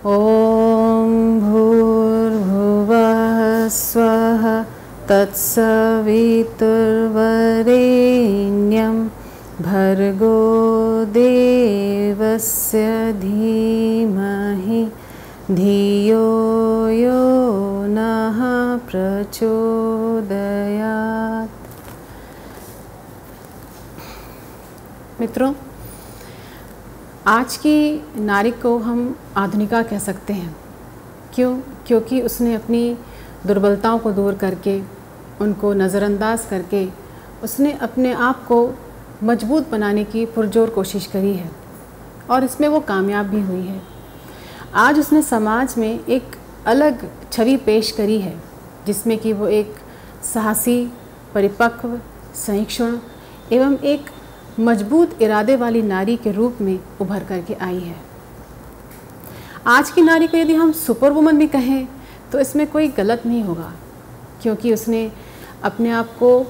ॐ भूर्भुवः स्वः तत्सवितुर्वरेण्यं भर्गो देवस्य धीमहि धियो यो नः प्रचोदयात्। मित्रों, आज की नारी को हम आधुनिका कह सकते हैं। क्योंकि उसने अपनी दुर्बलताओं को दूर करके, उनको नज़रअंदाज करके, उसने अपने आप को मजबूत बनाने की पुरजोर कोशिश करी है और इसमें वो कामयाब भी हुई है। आज उसने समाज में एक अलग छवि पेश करी है, जिसमें कि वो एक साहसी, परिपक्व, सहिष्णु एवं एक मजबूत इरादे वाली नारी के रूप में उभर करके आई है। आज की नारी को यदि हम सुपर वुमन भी कहें तो इसमें कोई गलत नहीं होगा, क्योंकि उसने अपने आप को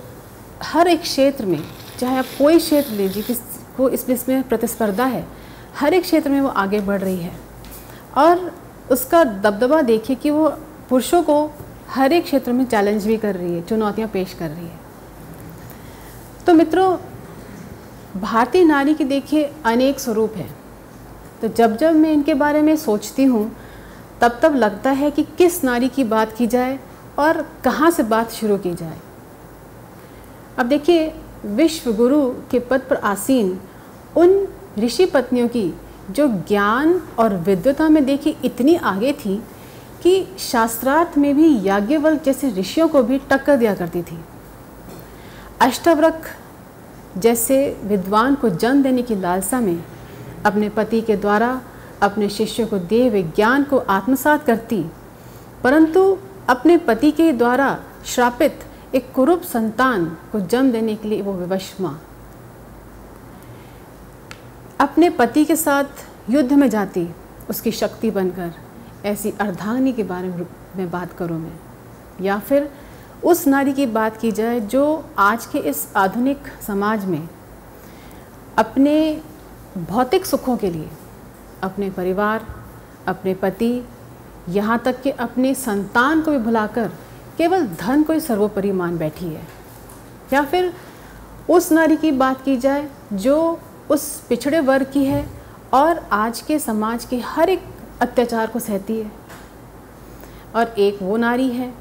हर एक क्षेत्र में, चाहे आप कोई क्षेत्र लीजिए, किसको इसमें प्रतिस्पर्धा है, हर एक क्षेत्र में वो आगे बढ़ रही है और उसका दबदबा देखिए कि वो पुरुषों को हर एक क्षेत्र में चैलेंज भी कर रही है, चुनौतियाँ पेश कर रही है। तो मित्रों, भारतीय नारी की देखिए अनेक स्वरूप हैं। तो जब मैं इनके बारे में सोचती हूँ तब लगता है कि किस नारी की बात की जाए और कहाँ से बात शुरू की जाए। अब देखिए, विश्व गुरु के पद पर आसीन उन ऋषि पत्नियों की जो ज्ञान और विद्वता में देखिए इतनी आगे थी कि शास्त्रार्थ में भी याज्ञवल्क्य जैसे ऋषियों को भी टक्कर दिया करती थी। अष्टावक्र जैसे विद्वान को जन्म देने की लालसा में अपने पति के द्वारा अपने शिष्यों को दिए हुए ज्ञान को आत्मसात करती, परंतु अपने पति के द्वारा श्रापित एक कुरूप संतान को जन्म देने के लिए वो विवश माँ अपने पति के साथ युद्ध में जाती, उसकी शक्ति बनकर। ऐसी अर्धांगिनी के बारे में बात करूँ मैं, या फिर उस नारी की बात की जाए जो आज के इस आधुनिक समाज में अपने भौतिक सुखों के लिए अपने परिवार, अपने पति, यहाँ तक कि अपने संतान को भी भुलाकर केवल धन को ही सर्वोपरि मान बैठी है। या फिर उस नारी की बात की जाए जो उस पिछड़े वर्ग की है और आज के समाज के हर एक अत्याचार को सहती है। और एक वो नारी है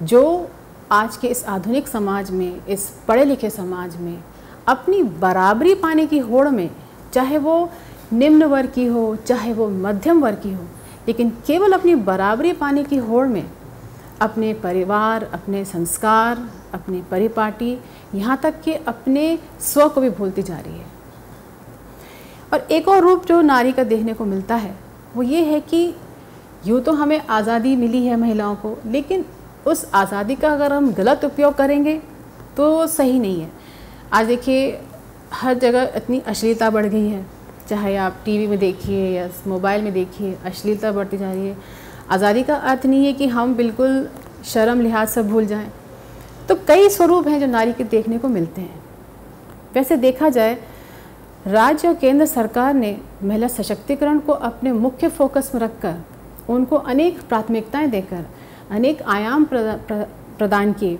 जो आज के इस आधुनिक समाज में, इस पढ़े लिखे समाज में अपनी बराबरी पाने की होड़ में, चाहे वो निम्न वर्ग की हो, चाहे वो मध्यम वर्ग की हो, लेकिन केवल अपनी बराबरी पाने की होड़ में अपने परिवार, अपने संस्कार, अपने परिपाटी, यहाँ तक कि अपने स्व को भी भूलती जा रही है। और एक और रूप जो नारी का देखने को मिलता है वो ये है कि यूँ तो हमें आज़ादी मिली है महिलाओं को, लेकिन उस आज़ादी का अगर हम गलत उपयोग करेंगे तो सही नहीं है। आज देखिए, हर जगह इतनी अश्लीलता बढ़ गई है, चाहे आप टीवी में देखिए या मोबाइल में देखिए, अश्लीलता बढ़ती जा रही है। आज़ादी का अर्थ नहीं है कि हम बिल्कुल शर्म लिहाज से भूल जाएं। तो कई स्वरूप हैं जो नारी के देखने को मिलते हैं। वैसे देखा जाए, राज्य और केंद्र सरकार ने महिला सशक्तिकरण को अपने मुख्य फोकस में रखकर उनको अनेक प्राथमिकताएं देकर अनेक आयाम प्रदान किए,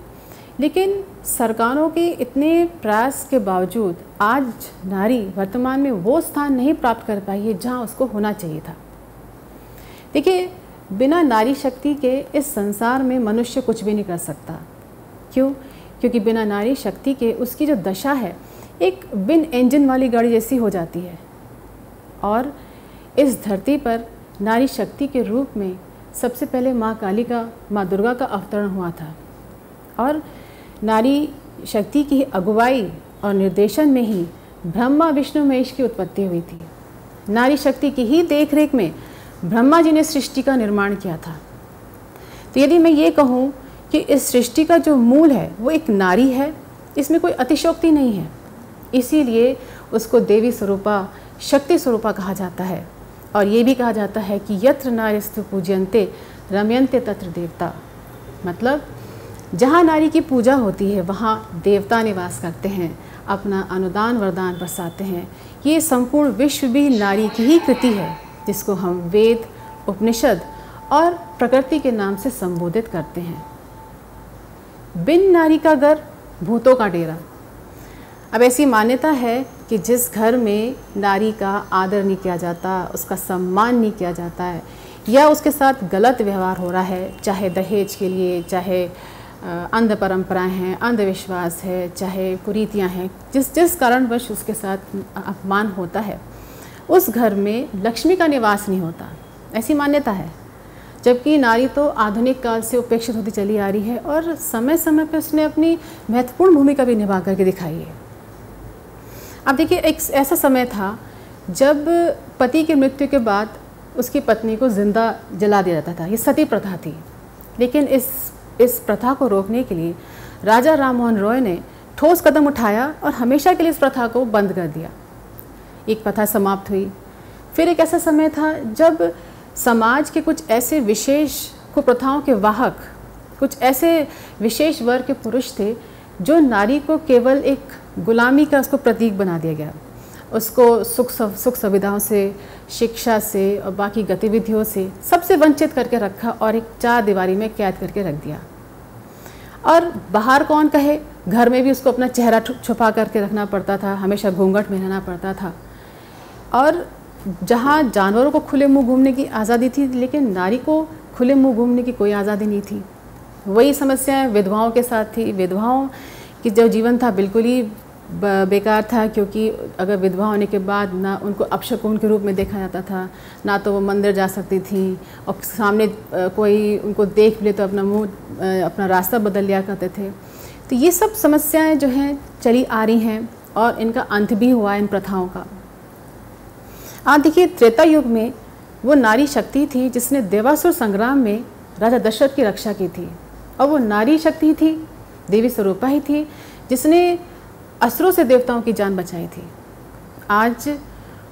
लेकिन सरकारों के इतने प्रयास के बावजूद आज नारी वर्तमान में वो स्थान नहीं प्राप्त कर पाई है जहां उसको होना चाहिए था। देखिए, बिना नारी शक्ति के इस संसार में मनुष्य कुछ भी नहीं कर सकता। क्योंकि बिना नारी शक्ति के उसकी जो दशा है एक बिन इंजन वाली गाड़ी जैसी हो जाती है। और इस धरती पर नारी शक्ति के रूप में सबसे पहले माँ कालिका, माँ दुर्गा का अवतरण हुआ था और नारी शक्ति की अगुवाई और निर्देशन में ही ब्रह्मा, विष्णु, महेश की उत्पत्ति हुई थी। नारी शक्ति की ही देखरेख में ब्रह्मा जी ने सृष्टि का निर्माण किया था। तो यदि मैं ये कहूँ कि इस सृष्टि का जो मूल है वो एक नारी है, इसमें कोई अतिशयोक्ति नहीं है। इसीलिए उसको देवी स्वरूपा, शक्ति स्वरूपा कहा जाता है। और ये भी कहा जाता है कि यत्र नारीस्तु पूज्यन्ते रमयन्ते तत्र देवता, मतलब जहाँ नारी की पूजा होती है वहाँ देवता निवास करते हैं, अपना अनुदान वरदान बरसाते हैं। ये संपूर्ण विश्व भी नारी की ही कृति है, जिसको हम वेद, उपनिषद और प्रकृति के नाम से संबोधित करते हैं। बिन नारी का घर भूतों का डेरा। अब ऐसी मान्यता है कि जिस घर में नारी का आदर नहीं किया जाता, उसका सम्मान नहीं किया जाता है, या उसके साथ गलत व्यवहार हो रहा है, चाहे दहेज के लिए, चाहे अंध परंपराएं हैं, अंधविश्वास है, चाहे कुरीतियां हैं, जिस कारणवश उसके साथ अपमान होता है, उस घर में लक्ष्मी का निवास नहीं होता, ऐसी मान्यता है। जबकि नारी तो आधुनिक काल से उपेक्षित होती चली आ रही है और समय समय पर उसने अपनी महत्वपूर्ण भूमिका भी निभा करके दिखाई है। अब देखिए, एक ऐसा समय था जब पति की मृत्यु के बाद उसकी पत्नी को जिंदा जला दिया जाता था, ये सती प्रथा थी। लेकिन इस प्रथा को रोकने के लिए राजा राममोहन रॉय ने ठोस कदम उठाया और हमेशा के लिए इस प्रथा को बंद कर दिया। एक प्रथा समाप्त हुई। फिर एक ऐसा समय था जब समाज के कुछ ऐसे विशेष कुप्रथाओं के वाहक, कुछ ऐसे विशेष वर्ग के पुरुष थे जो नारी को केवल एक गुलामी का उसको प्रतीक बना दिया गया, उसको सुख सुविधाओं से, शिक्षा से और बाकी गतिविधियों से सबसे वंचित करके रखा और एक चार दीवारी में कैद करके रख दिया। और बाहर कौन कहे, घर में भी उसको अपना चेहरा छुपा करके रखना पड़ता था, हमेशा घूंघट में रहना पड़ता था। और जहाँ जानवरों को खुले मुंह घूमने की आज़ादी थी, लेकिन नारी को खुले मुंह घूमने की कोई आज़ादी नहीं थी। वही समस्याएं विधवाओं के साथ थी। विधवाओं की जो जीवन था बिल्कुल ही बेकार था, क्योंकि अगर विधवा होने के बाद ना उनको अपशकुन के रूप में देखा जाता था, ना तो वो मंदिर जा सकती थी, और सामने कोई उनको देख ले तो अपना मुंह, अपना रास्ता बदल लिया करते थे। तो ये सब समस्याएं जो हैं चली आ रही हैं और इनका अंत भी हुआ इन प्रथाओं का। आप देखिए, त्रेता युग में वो नारी शक्ति थी जिसने देवासुर संग्राम में राजा दशरथ की रक्षा की थी, और वो नारी शक्ति थी, देवी स्वरूपा ही थी, जिसने असुरों से देवताओं की जान बचाई थी। आज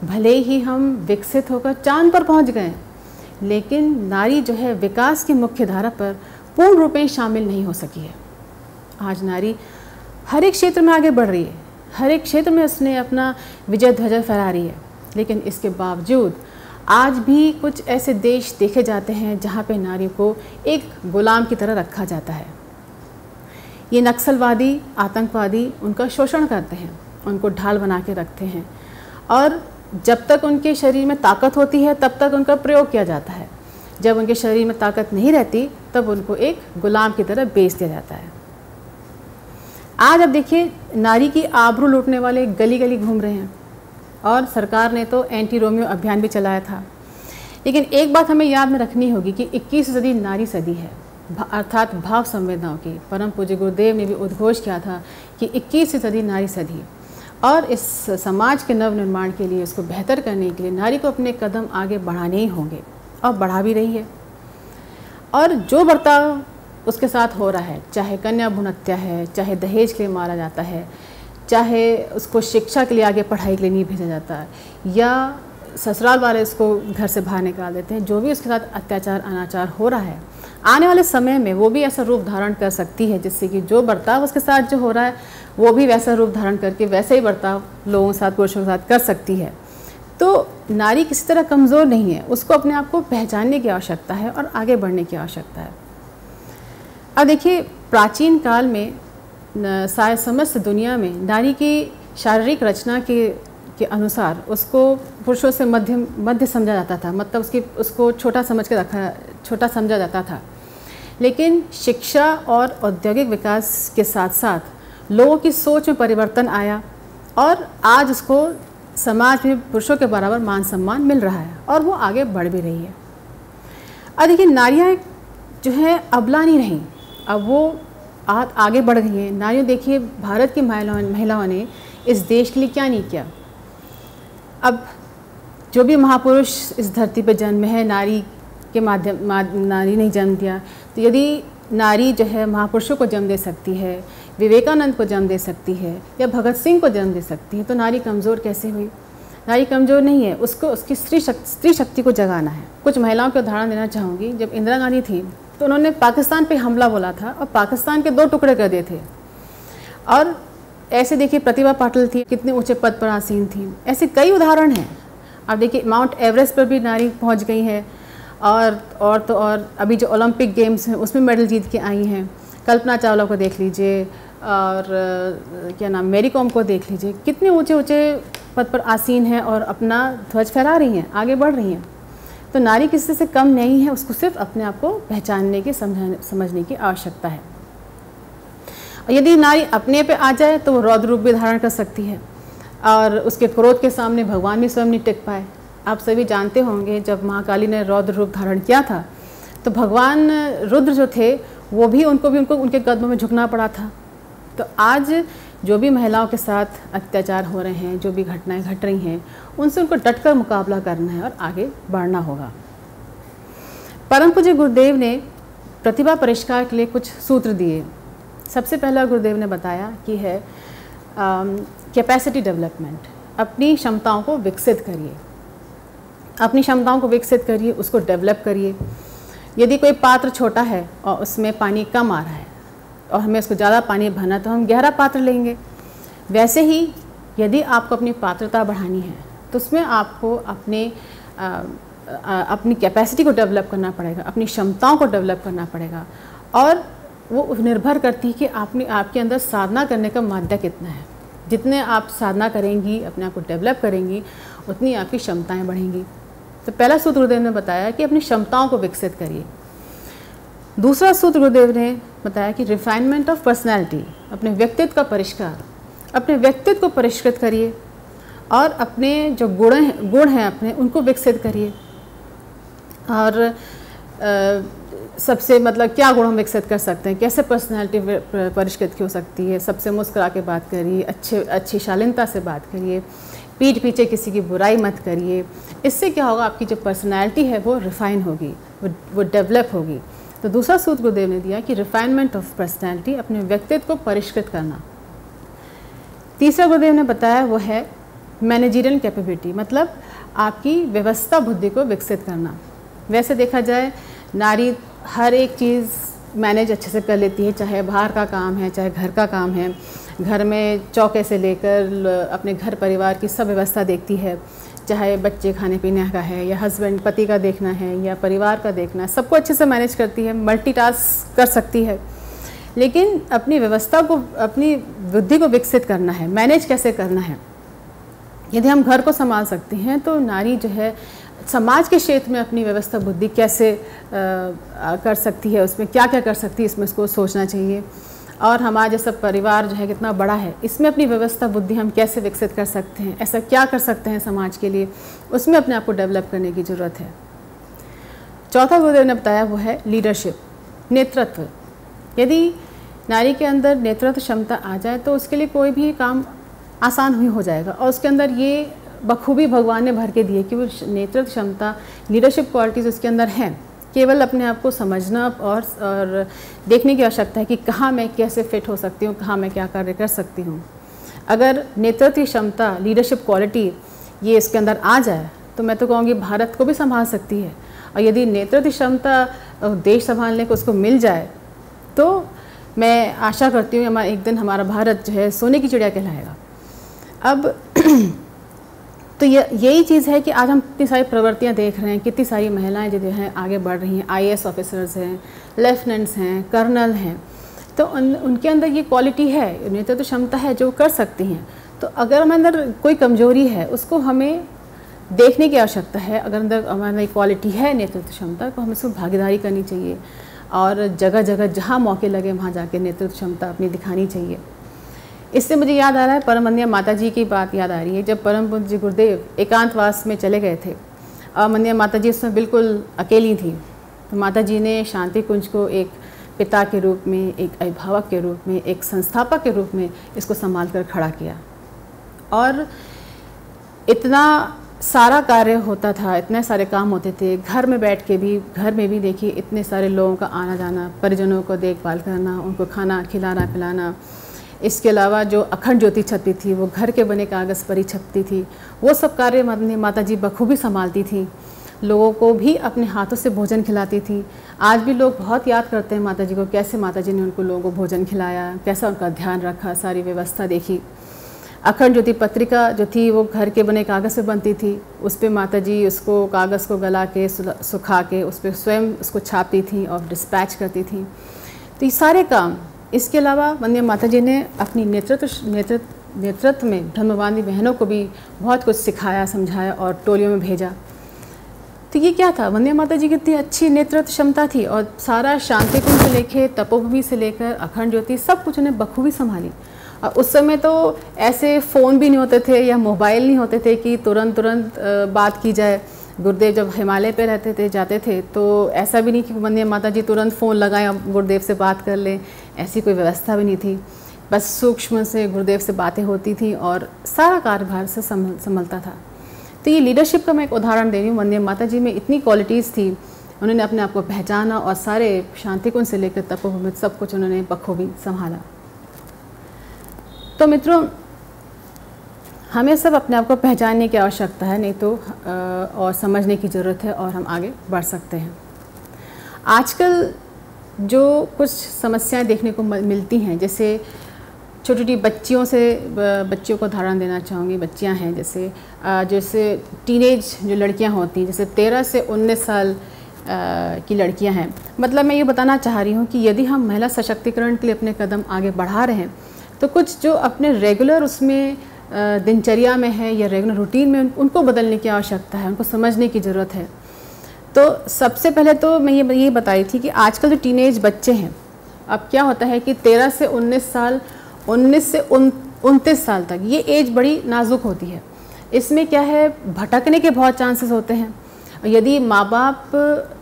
भले ही हम विकसित होकर चांद पर पहुंच गए, लेकिन नारी जो है विकास की मुख्य धारा पर पूर्ण रूप में शामिल नहीं हो सकी है। आज नारी हर एक क्षेत्र में आगे बढ़ रही है, हर एक क्षेत्र में उसने अपना विजय ध्वजा फहरा रही है, लेकिन इसके बावजूद आज भी कुछ ऐसे देश देखे जाते हैं जहाँ पे नारी को एक गुलाम की तरह रखा जाता है। ये नक्सलवादी, आतंकवादी उनका शोषण करते हैं, उनको ढाल बना के रखते हैं, और जब तक उनके शरीर में ताकत होती है तब तक उनका प्रयोग किया जाता है। जब उनके शरीर में ताकत नहीं रहती तब उनको एक गुलाम की तरह बेच दिया जाता है। आज अब देखिए, नारी की आबरू लूटने वाले गली गली घूम रहे हैं, और सरकार ने तो एंटी रोमियो अभियान भी चलाया था। लेकिन एक बात हमें याद में रखनी होगी कि 21वीं सदी नारी सदी है, अर्थात भाव संवेदनाओं की। परम पूज्य गुरुदेव ने भी उद्घोष किया था कि 21वीं सदी नारी सदी, और इस समाज के नव निर्माण के लिए, उसको बेहतर करने के लिए नारी को अपने कदम आगे बढ़ाने ही होंगे, और बढ़ा भी रही है। और जो बर्ताव उसके साथ हो रहा है, चाहे कन्या भ्रूण हत्या है, चाहे दहेज के लिए मारा जाता है, चाहे उसको शिक्षा के लिए, आगे पढ़ाई के लिए नहीं भेजा जाता है, या ससुराल वाले उसको घर से बाहर निकाल देते हैं, जो भी उसके साथ अत्याचार अनाचार हो रहा है, आने वाले समय में वो भी ऐसा रूप धारण कर सकती है जिससे कि जो बर्ताव उसके साथ जो हो रहा है वो भी वैसा रूप धारण करके वैसे ही बर्ताव लोगों के साथ, पुरुषों के साथ कर सकती है। तो नारी किसी तरह कमज़ोर नहीं है, उसको अपने आप को पहचानने की आवश्यकता है और आगे बढ़ने की आवश्यकता है। अब देखिए, प्राचीन काल में शायद समस्त दुनिया में नारी की शारीरिक रचना के अनुसार उसको पुरुषों से मध्य समझा जाता था, मतलब उसको छोटा समझा जाता था। लेकिन शिक्षा और औद्योगिक विकास के साथ साथ लोगों की सोच में परिवर्तन आया, और आज उसको समाज में पुरुषों के बराबर मान सम्मान मिल रहा है, और वो आगे बढ़ भी रही है। अब देखिए, नारियाँ जो है अबला नहीं रहीं, अब वो आगे बढ़ गई हैं। नारियों, देखिए भारत की महिलाओं ने इस देश के लिए क्या नहीं किया। अब जो भी महापुरुष इस धरती पर जन्म है, नारी के माध्यम नारी ने जन्म दिया। तो यदि नारी जो है महापुरुषों को जन्म दे सकती है, विवेकानंद को जन्म दे सकती है, या भगत सिंह को जन्म दे सकती है, तो नारी कमज़ोर कैसे हुई? नारी कमज़ोर नहीं है, उसको उसकी स्त्री शक्ति को जगाना है। कुछ महिलाओं के उदाहरण देना चाहूँगी। जब इंदिरा गांधी थी तो उन्होंने पाकिस्तान पे हमला बोला था और पाकिस्तान के 2 टुकड़े कर दिए थे। और ऐसे देखिए, प्रतिभा पाटिल थी, कितने ऊंचे पद पर आसीन थी। ऐसे कई उदाहरण हैं। अब देखिए, माउंट एवरेस्ट पर भी नारी पहुंच गई है, और तो और अभी जो ओलंपिक गेम्स हैं उसमें मेडल जीत के आई हैं। कल्पना चावला को देख लीजिए और क्या नाम मैरी कॉम को देख लीजिए, कितने ऊंचे ऊंचे पद पर आसीन हैं और अपना ध्वज फहरा रही हैं, आगे बढ़ रही हैं। तो नारी किसी से कम नहीं है, उसको सिर्फ अपने आप को पहचानने की समझने की आवश्यकता है। और यदि नारी अपने पे आ जाए तो वो रौद्र रूप भी धारण कर सकती है और उसके क्रोध के सामने भगवान भी स्वयं नहीं टिक पाए। आप सभी जानते होंगे जब महाकाली ने रौद्र रूप धारण किया था तो भगवान रुद्र जो थे वो भी उनको उनके कदमों में झुकना पड़ा था। तो आज जो भी महिलाओं के साथ अत्याचार हो रहे हैं, जो भी घटनाएं घट रही हैं, उनसे उनको डटकर मुकाबला करना है और आगे बढ़ना होगा। परम पूज्य गुरुदेव ने प्रतिभा परिष्कार के लिए कुछ सूत्र दिए। सबसे पहला गुरुदेव ने बताया कि है कैपेसिटी डेवलपमेंट, अपनी क्षमताओं को विकसित करिए, अपनी क्षमताओं को विकसित करिए, उसको डेवलप करिए। यदि कोई पात्र छोटा है और उसमें पानी कम आ रहा है और हमें उसको ज़्यादा पानी भरना तो हम गहरा पात्र लेंगे। वैसे ही यदि आपको अपनी पात्रता बढ़ानी है तो उसमें आपको अपनी कैपेसिटी को डेवलप करना पड़ेगा, अपनी क्षमताओं को डेवलप करना पड़ेगा। और वो निर्भर करती है कि आपके अंदर साधना करने का माध्य कितना है। जितने आप साधना करेंगी, अपने आप को डेवलप करेंगी, उतनी आपकी क्षमताएं बढ़ेंगी। तो पहला सूत्र गुरुदेव ने बताया कि अपनी क्षमताओं को विकसित करिए। दूसरा सूत्र गुरुदेव ने बताया कि रिफाइनमेंट ऑफ पर्सनैलिटी, अपने व्यक्तित्व का परिष्कार, अपने व्यक्तित्व को परिष्कृत करिए और अपने जो गुण हैं अपने उनको विकसित करिए। और सबसे क्या गुण हम विकसित कर सकते हैं, कैसे पर्सनैलिटी परिष्कृत हो सकती है। सबसे मुस्कुरा के बात करिए, अच्छी शालीनता से बात करिए, पीठ पीछे किसी की बुराई मत करिए। इससे क्या होगा, आपकी जो पर्सनैलिटी है वो रिफाइन होगी, वो डेवलप होगी। तो दूसरा सूत्र गुरुदेव ने दिया कि रिफाइनमेंट ऑफ पर्सनैलिटी, अपने व्यक्तित्व को परिष्कृत करना। तीसरा गुरुदेव ने बताया वो है मैनेजरियल कैपेबिलिटी, मतलब आपकी व्यवस्था बुद्धि को विकसित करना। वैसे देखा जाए नारी हर एक चीज़ मैनेज अच्छे से कर लेती है, चाहे बाहर का काम है, चाहे घर का काम है। घर में चौके से लेकर अपने घर परिवार की सब व्यवस्था देखती है, चाहे बच्चे खाने पीने का है या हस्बैंड पति का देखना है या परिवार का देखना है, सबको अच्छे से मैनेज करती है, मल्टीटास्क कर सकती है। लेकिन अपनी व्यवस्था को, अपनी बुद्धि को विकसित करना है, मैनेज कैसे करना है। यदि हम घर को संभाल सकते हैं तो नारी जो है समाज के क्षेत्र में अपनी व्यवस्था बुद्धि कैसे कर सकती है, उसमें क्या क्या कर सकती है, इसमें इसको सोचना चाहिए। और हमारा जैसा परिवार जो है कितना बड़ा है, इसमें अपनी व्यवस्था बुद्धि हम कैसे विकसित कर सकते हैं, ऐसा क्या कर सकते हैं समाज के लिए, उसमें अपने आप को डेवलप करने की ज़रूरत है। चौथा गुरुदेव ने बताया वो है लीडरशिप, नेतृत्व। यदि नारी के अंदर नेतृत्व क्षमता आ जाए तो उसके लिए कोई भी काम आसान ही हो जाएगा। और उसके अंदर ये बखूबी भगवान ने भर के दिए कि वो नेतृत्व क्षमता, लीडरशिप क्वालिटीज़ उसके अंदर हैं। केवल अपने आप को समझना और देखने की आवश्यकता है कि कहाँ मैं कैसे फिट हो सकती हूँ, कहाँ मैं क्या कार्य कर सकती हूँ। अगर नेतृत्व क्षमता, लीडरशिप क्वालिटी ये इसके अंदर आ जाए तो मैं तो कहूँगी भारत को भी संभाल सकती है। और यदि नेतृत्व क्षमता देश संभालने को उसको मिल जाए तो मैं आशा करती हूँ एक दिन हमारा भारत जो है सोने की चिड़िया कहलाएगा। अब तो यही चीज़ है कि आज हम इतनी सारी प्रवृत्तियाँ देख रहे हैं, कितनी सारी महिलाएं जो हैं आगे बढ़ रही हैं, IAS ऑफिसर्स हैं, लेफ्टिनेंट्स हैं, कर्नल हैं। तो उनके अंदर ये क्वालिटी है, नेतृत्व क्षमता है जो कर सकती हैं। तो अगर हमारे अंदर कोई कमजोरी है उसको हमें देखने की आवश्यकता है। अगर अंदर हमारी क्वालिटी है नेतृत्व क्षमता तो हमें उसको भागीदारी करनी चाहिए और जगह जगह जहाँ मौके लगे वहाँ जाके नेतृत्व क्षमता अपनी दिखानी चाहिए। इससे मुझे याद आ रहा है परम वंदनीय माता जी की बात याद आ रही है। जब परम पूज्य गुरुदेव एकांतवास में चले गए थे और वंदनीय माता जी उसमें बिल्कुल अकेली थी, तो माता जी ने शांति कुंज को एक पिता के रूप में, एक अभिभावक के रूप में, एक संस्थापक के रूप में इसको संभाल कर खड़ा किया। और इतना सारा कार्य होता था, इतने सारे काम होते थे, घर में बैठ के भी, घर में भी देखिए इतने सारे लोगों का आना जाना, परिजनों को देखभाल करना, उनको खाना खिलाना पिलाना। इसके अलावा जो अखंड ज्योति छपती थी वो घर के बने कागज़ पर ही छपती थी। वो सब कार्य माता जी बखूबी संभालती थी। लोगों को भी अपने हाथों से भोजन खिलाती थी। आज भी लोग बहुत याद करते हैं माता जी को, कैसे माता जी ने उनको लोगों को भोजन खिलाया, कैसा उनका ध्यान रखा, सारी व्यवस्था देखी। अखंड ज्योति पत्रिका जो थी वो घर के बने कागज़ पे बनती थी, उस पे माताजी उसको कागज़ को गला के सुखा के उस पर स्वयं उसको छापती थी और डिस्पैच करती थी। तो ये सारे काम, इसके अलावा वंदे माताजी ने अपनी नेतृत्व में धर्मवानी बहनों को भी बहुत कुछ सिखाया, समझाया और टोलियों में भेजा। तो ये क्या था, वंदे माताजी की इतनी अच्छी नेतृत्व क्षमता थी और सारा शांति कुंज से लेकर तपोभूमि से लेकर अखंड ज्योति सब कुछ उन्हें बखूबी संभाली। और उस समय तो ऐसे फ़ोन भी नहीं होते थे या मोबाइल नहीं होते थे कि तुरंत बात की जाए। गुरुदेव जब हिमालय पे रहते थे, जाते थे, तो ऐसा भी नहीं कि वंदे माताजी तुरंत फ़ोन लगाएं और गुरुदेव से बात कर लें, ऐसी कोई व्यवस्था भी नहीं थी। बस सूक्ष्म से गुरुदेव से बातें होती थी और सारा कार्यभार से संभलता था। तो ये लीडरशिप का मैं एक उदाहरण दे रही हूँ। वंदे माताजी में इतनी क्वालिटीज़ थी, उन्होंने अपने आप को पहचाना और सारे शांतिकुंज से लेकर तपोभूमि सब कुछ उन्होंने बखूबी संभाला। तो मित्रों, हमें सब अपने आप को पहचानने की आवश्यकता है, नहीं तो और समझने की ज़रूरत है और हम आगे बढ़ सकते हैं। आजकल जो कुछ समस्याएं देखने को मिलती हैं, जैसे छोटी छोटी बच्चियों को उदाहरण देना चाहूँगी। बच्चियां हैं जैसे टीनेज जो लड़कियां होती हैं, जैसे 13 से 19 साल की लड़कियां हैं। मतलब मैं ये बताना चाह रही हूँ कि यदि हम महिला सशक्तिकरण के लिए अपने कदम आगे बढ़ा रहे हैं, तो कुछ जो अपने रेगुलर उसमें दिनचर्या में है या रेगुलर रूटीन में उनको बदलने की आवश्यकता है, उनको समझने की ज़रूरत है। तो सबसे पहले तो मैं ये बताई थी कि आजकल जो टीनेज बच्चे हैं, अब क्या होता है कि 13 से 19 साल, 19 से 29 साल तक ये एज बड़ी नाजुक होती है। इसमें क्या है, भटकने के बहुत चांसेस होते हैं। यदि माँ बाप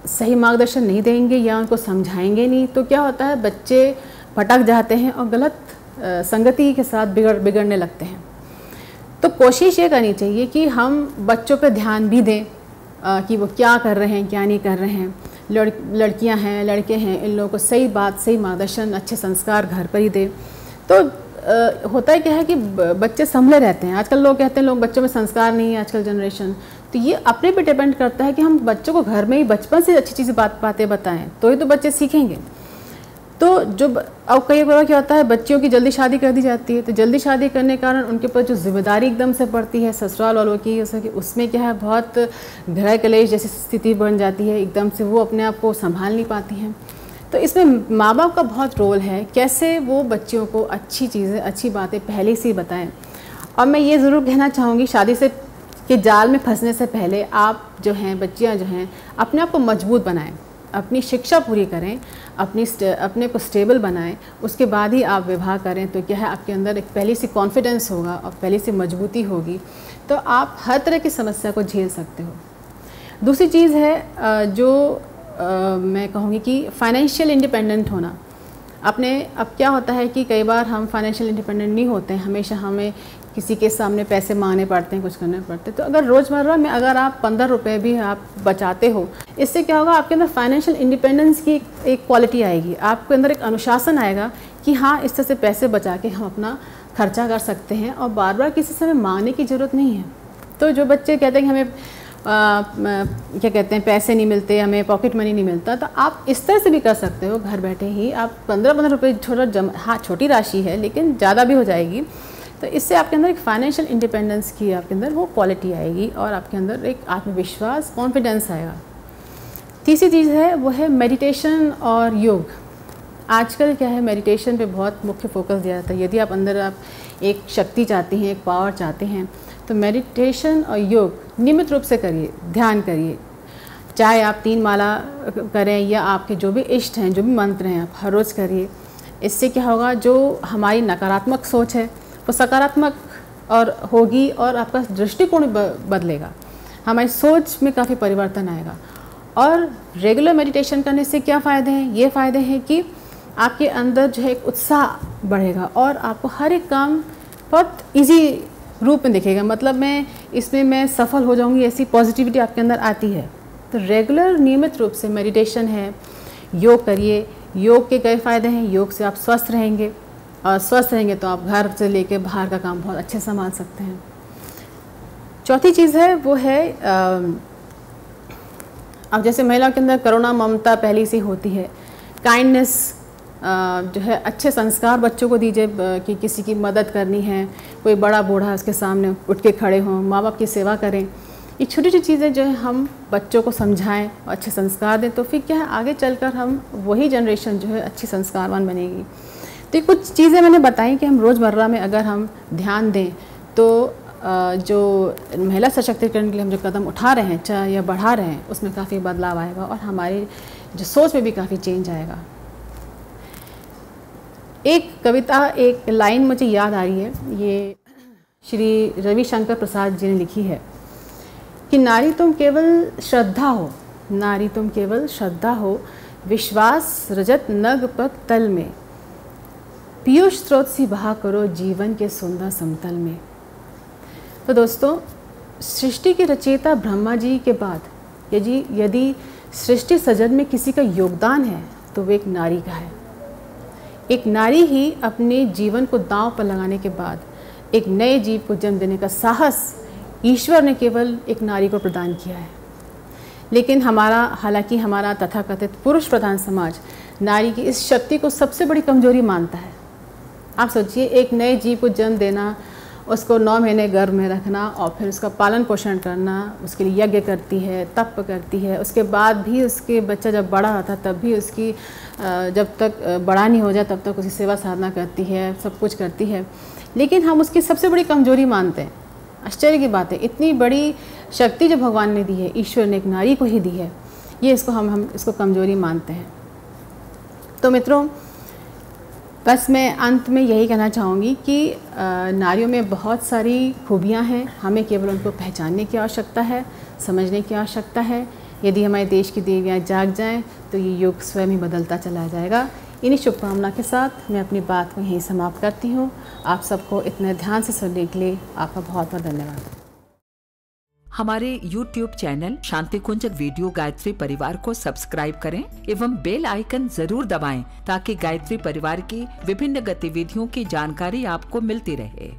सही मार्गदर्शन नहीं देंगे या उनको समझाएंगे नहीं, तो क्या होता है, बच्चे भटक जाते हैं और गलत संगति के साथ बिगड़ने लगते हैं। तो कोशिश ये करनी चाहिए कि हम बच्चों पे ध्यान भी दें कि वो क्या कर रहे हैं, क्या नहीं कर रहे हैं। लड़कियां हैं, लड़के हैं, इन लोगों को सही बात, सही मार्गदर्शन, अच्छे संस्कार घर पर ही दें। तो होता है क्या है कि बच्चे संभले रहते हैं। आजकल लोग कहते हैं लोग बच्चों में संस्कार नहीं है, आजकल जनरेशन। तो ये अपने पे डिपेंड करता है कि हम बच्चों को घर में ही बचपन से अच्छी चीज़ें बातें बताएं, तो ही तो बच्चे सीखेंगे। तो अब कई बार क्या होता है, बच्चियों की जल्दी शादी कर दी जाती है। तो जल्दी शादी करने के कारण उनके ऊपर जो जिम्मेदारी एकदम से पड़ती है ससुराल वालों की, उसमें क्या है, बहुत गृह कलेश जैसी स्थिति बन जाती है। एकदम से वो अपने आप को संभाल नहीं पाती हैं। तो इसमें माँ बाप का बहुत रोल है, कैसे वो बच्चियों को अच्छी चीज़ें, अच्छी बातें पहले से ही बताएं। और मैं ये ज़रूर कहना चाहूँगी, शादी से के जाल में फंसने से पहले आप जो हैं, बच्चियाँ जो हैं, अपने आप को मजबूत बनाएं, अपनी शिक्षा पूरी करें, अपने को स्टेबल बनाएं, उसके बाद ही आप विवाह करें। तो क्या है, आपके अंदर एक पहले से कॉन्फिडेंस होगा और पहले से मजबूती होगी, तो आप हर तरह की समस्या को झेल सकते हो। दूसरी चीज़ है जो मैं कहूँगी कि फाइनेंशियल इंडिपेंडेंट होना। अब क्या होता है कि कई बार हम फाइनेंशियल इंडिपेंडेंट नहीं होते हैं, हमेशा हमें किसी के सामने पैसे मांगने पड़ते हैं, कुछ करने पड़ते हैं। तो अगर रोज़मर्रा में अगर आप 15 रुपये भी आप बचाते हो, इससे क्या होगा, आपके अंदर फाइनेंशियल इंडिपेंडेंस की एक क्वालिटी आएगी, आपके अंदर एक अनुशासन आएगा कि हाँ, इस तरह से पैसे बचा के हम अपना खर्चा कर सकते हैं और बार बार किसी से हमें मांगने की ज़रूरत नहीं है। तो जो बच्चे कहते हैं कि हमें क्या कहते हैं, पैसे नहीं मिलते, हमें पॉकेट मनी नहीं मिलता, तो आप इस तरह से भी कर सकते हो। घर बैठे ही आप 15 रुपये हाँ, छोटी राशि है लेकिन ज़्यादा भी हो जाएगी। तो इससे आपके अंदर एक फाइनेंशियल इंडिपेंडेंस की आपके अंदर वो क्वालिटी आएगी और आपके अंदर एक आत्मविश्वास, कॉन्फिडेंस आएगा। तीसरी चीज़ है वो है मेडिटेशन और योग। आजकल क्या है, मेडिटेशन पे बहुत मुख्य फोकस दिया जाता है। यदि आप अंदर आप एक शक्ति चाहते हैं, एक पावर चाहते हैं, तो मेडिटेशन और योग नियमित रूप से करिए, ध्यान करिए। चाहे आप 3 माला करें या आपके जो भी इष्ट हैं, जो भी मंत्र हैं, आप हर रोज़ करिए। इससे क्या होगा, जो हमारी नकारात्मक सोच है वो सकारात्मक और होगी और आपका दृष्टिकोण बदलेगा, हमारी सोच में काफ़ी परिवर्तन आएगा। और रेगुलर मेडिटेशन करने से क्या फ़ायदे हैं, ये फ़ायदे हैं कि आपके अंदर जो है एक उत्साह बढ़ेगा और आपको हर एक काम बहुत इजी रूप में दिखेगा। मतलब मैं सफल हो जाऊंगी, ऐसी पॉजिटिविटी आपके अंदर आती है। तो रेगुलर नियमित रूप से मेडिटेशन है, योग करिए। योग के कई फ़ायदे हैं, योग से आप स्वस्थ रहेंगे और स्वस्थ रहेंगे तो आप घर से लेके बाहर का काम बहुत अच्छे से संभाल सकते हैं। चौथी चीज़ है वो है अब जैसे महिला के अंदर करुणा, ममता पहले से होती है, काइंडनेस जो है अच्छे संस्कार बच्चों को दीजिए कि किसी की मदद करनी है, कोई बड़ा बूढ़ा है उसके सामने उठ के खड़े हों, माँ बाप की सेवा करें। ये छोटी छोटी चीज़ें जो है हम बच्चों को समझाएं और अच्छे संस्कार दें, तो फिर क्या है आगे चलकर हम वही जनरेशन जो है अच्छी संस्कारवान बनेगी। तो ये कुछ चीज़ें मैंने बताई कि हम रोज़मर्रा में अगर हम ध्यान दें तो जो महिला सशक्तिकरण के लिए हम जो कदम उठा रहे हैं चाहे या बढ़ा रहे हैं उसमें काफ़ी बदलाव आएगा और हमारी जो सोच में भी काफ़ी चेंज आएगा। एक कविता, एक लाइन मुझे याद आ रही है, ये श्री रविशंकर प्रसाद जी ने लिखी है कि नारी तुम केवल श्रद्धा हो, नारी तुम केवल श्रद्धा हो, विश्वास रजत नग पग तल में, पीयूष स्रोत सी बहा करो जीवन के सुंदर समतल में। तो दोस्तों, सृष्टि के रचयिता ब्रह्मा जी के बाद यदि सृष्टि सृजन में किसी का योगदान है तो वो एक नारी का है। एक नारी ही अपने जीवन को दांव पर लगाने के बाद एक नए जीव को जन्म देने का साहस ईश्वर ने केवल एक नारी को प्रदान किया है। लेकिन हालांकि हमारा तथाकथित पुरुष प्रधान समाज नारी की इस शक्ति को सबसे बड़ी कमजोरी मानता है। आप सोचिए, एक नए जीव को जन्म देना, उसको 9 महीने गर्भ में रखना और फिर उसका पालन पोषण करना, उसके लिए यज्ञ करती है, तप करती है, उसके बाद भी उसके बच्चा जब बड़ा होता तब भी उसकी जब तक बड़ा नहीं हो जाए तब तक उसकी सेवा साधना करती है, सब कुछ करती है। लेकिन हम उसकी सबसे बड़ी कमजोरी मानते हैं। आश्चर्य की बात है, इतनी बड़ी शक्ति जो भगवान ने दी है, ईश्वर ने एक नारी को ही दी है, ये इसको हम इसको कमजोरी मानते हैं। तो मित्रों, बस मैं अंत में यही कहना चाहूँगी कि नारियों में बहुत सारी खूबियाँ हैं, हमें केवल उनको पहचानने की आवश्यकता है, समझने की आवश्यकता है। यदि हमारे देश की देवियाँ जाग जाएं तो ये युग स्वयं ही बदलता चला जाएगा। इन्हीं शुभकामना के साथ मैं अपनी बात को यहीं समाप्त करती हूँ। आप सबको इतने ध्यान से सुनने के लिए आपका बहुत बहुत धन्यवाद। हमारे YouTube चैनल शांति कुंज वीडियो गायत्री परिवार को सब्सक्राइब करें एवं बेल आइकन जरूर दबाएं ताकि गायत्री परिवार की विभिन्न गतिविधियों की जानकारी आपको मिलती रहे।